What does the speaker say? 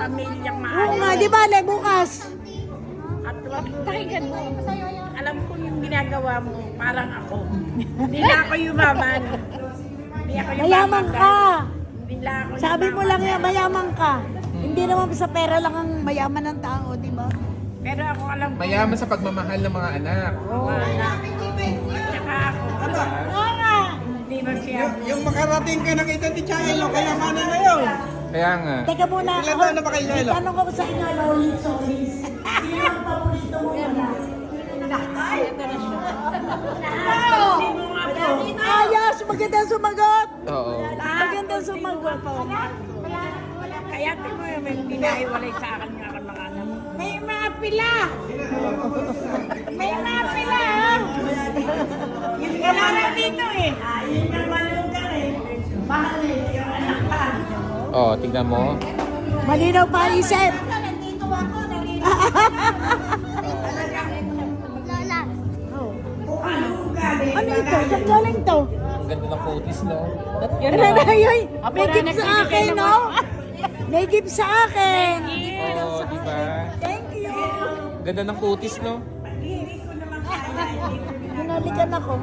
pamilyang Oo maayos. nga, di ba? Bukas. At wag mo rin. Alam ko yung ginagawa mo, parang ako. Hindi na ako yumaman. Hindi ako yumaman. Mayaman ka. Hindi na ako Sabi mo yumaman. lang yan, mayaman ka. Hindi naman sa pera lang ang mayaman ng tao, di ba? Pero ako alam ko. Mayaman sa pagmamahal ng mga anak. At saka ako. Oo nga. Hindi ba siya? Yung makarating ka ng edad ni Chaelo, kayamanan na yun. Kaya nga. Teka muna. Ilan taon na ba kayo, Lelo? Tanong ko sa inyo, Lolit Solis. Sino ang paborito mo na? Ayos! Maganda sumagot! Oo. Maganda sumagot. Kaya tingnan mo yung hindi naiwalay sa akin yung aking mga anak. May mga pila! May mga pila! Yung kailangan dito eh. Yun ang malungkar eh. Mahal eh, yung anak ka. Oh, tingnan mo. Malinaw pa ang isip. Nandito ako, nandito. Lola. Ano ito? Saan galing to? Ang ganda ng kutis, no? Ano na yun? May gift sa akin, no? May gift sa akin. Oo, di ba? Thank you. Ang ganda ng kutis, no? Hinalikan ako.